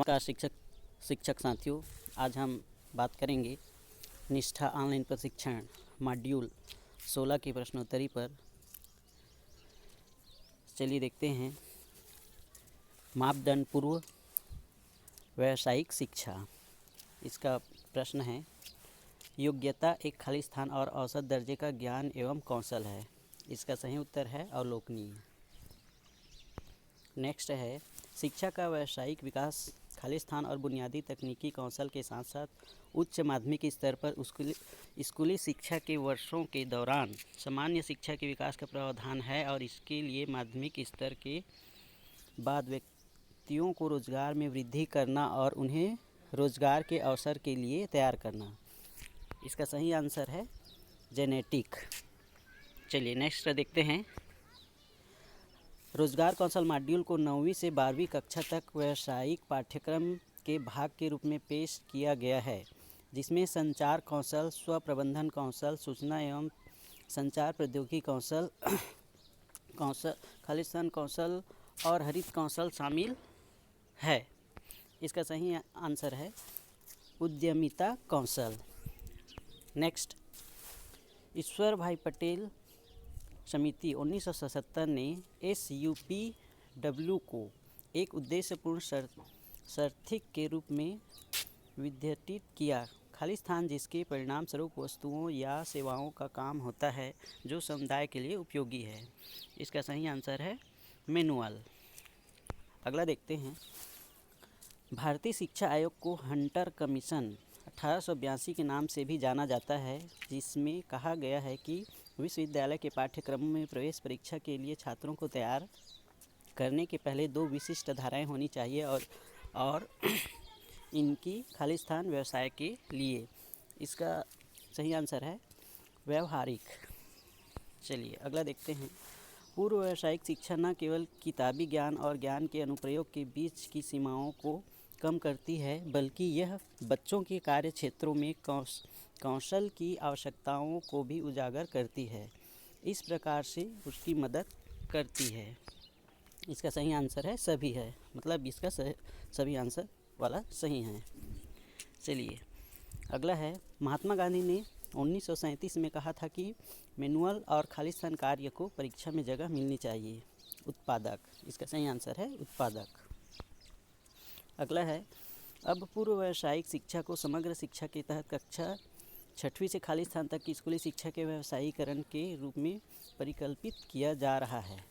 नमस्कार शिक्षक साथियों, आज हम बात करेंगे निष्ठा ऑनलाइन प्रशिक्षण मॉड्यूल 16 की प्रश्नोत्तरी पर। चलिए देखते हैं। मापदंड पूर्व व्यावसायिक शिक्षा, इसका प्रश्न है योग्यता एक खाली स्थान और औसत दर्जे का ज्ञान एवं कौशल है। इसका सही उत्तर है अवलोकनीय। नेक्स्ट है शिक्षा का व्यावसायिक विकास खाली स्थान और बुनियादी तकनीकी कौशल के साथ साथ उच्च माध्यमिक स्तर पर स्कूली शिक्षा के वर्षों के दौरान सामान्य शिक्षा के विकास का प्रावधान है और इसके लिए माध्यमिक स्तर के बाद व्यक्तियों को रोजगार में वृद्धि करना और उन्हें रोजगार के अवसर के लिए तैयार करना। इसका सही आंसर है जेनेटिक। चलिए नेक्स्ट देखते हैं। रोजगार कौशल मॉड्यूल को 9वीं से 12वीं कक्षा तक व्यावसायिक पाठ्यक्रम के भाग के रूप में पेश किया गया है, जिसमें संचार कौशल, स्व प्रबंधन कौशल, सूचना एवं संचार प्रौद्योगिकी कौशल, खालिस्तान कौशल और हरित कौशल शामिल है। इसका सही आंसर है उद्यमिता कौशल। नेक्स्ट, ईश्वर भाई पटेल समिति 1977 ने SUPW को एक उद्देश्यपूर्ण सार्थक के रूप में विघटित किया। खाली स्थान जिसके परिणाम स्वरूप वस्तुओं या सेवाओं का काम होता है जो समुदाय के लिए उपयोगी है। इसका सही आंसर है मैनुअल। अगला देखते हैं। भारतीय शिक्षा आयोग को हंटर कमीशन 1882 के नाम से भी जाना जाता है, जिसमें कहा गया है कि विश्वविद्यालय के पाठ्यक्रमों में प्रवेश परीक्षा के लिए छात्रों को तैयार करने के पहले 2 विशिष्ट धाराएं होनी चाहिए और इनकी खाली स्थान व्यवसाय के लिए। इसका सही आंसर है व्यवहारिक। चलिए अगला देखते हैं। पूर्व व्यावसायिक शिक्षा न केवल किताबी ज्ञान और ज्ञान के अनुप्रयोग के बीच की सीमाओं को कम करती है, बल्कि यह बच्चों के कार्य क्षेत्रों में कौशल की आवश्यकताओं को भी उजागर करती है। इस प्रकार से उसकी मदद करती है। इसका सही आंसर है सभी है, मतलब इसका सभी आंसर वाला सही है। चलिए अगला है। महात्मा गांधी ने 1937 में कहा था कि मैनुअल और खालिस्तान कार्य को परीक्षा में जगह मिलनी चाहिए। उत्पादक, इसका सही आंसर है उत्पादक। अगला है। अब पूर्व व्यावसायिक शिक्षा को समग्र शिक्षा के तहत कक्षा 6वीं से खाली स्थान तक की स्कूली शिक्षा के व्यावसायीकरण के रूप में परिकल्पित किया जा रहा है।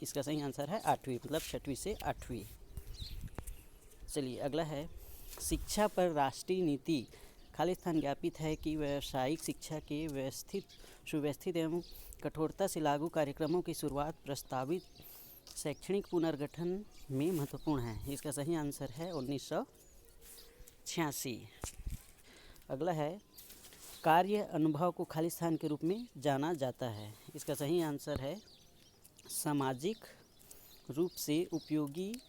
इसका सही आंसर है 8वीं, मतलब 6वीं से 8वीं। चलिए अगला है। शिक्षा पर राष्ट्रीय नीति खाली स्थान ज्ञापित है कि व्यावसायिक शिक्षा के सुव्यवस्थित एवं कठोरता से लागू कार्यक्रमों की शुरुआत प्रस्तावित शैक्षणिक पुनर्गठन में महत्वपूर्ण है। इसका सही आंसर है 1986। अगला है। कार्य अनुभव को खाली स्थान के रूप में जाना जाता है। इसका सही आंसर है सामाजिक रूप से उपयोगी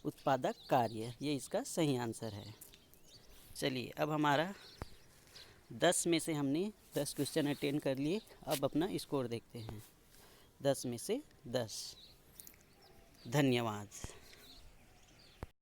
उत्पादक कार्य। ये इसका सही आंसर है। चलिए अब हमारा 10 में से हमने 10 क्वेश्चन अटेंड कर लिए। अब अपना स्कोर देखते हैं। 10 में से 10। धन्यवाद।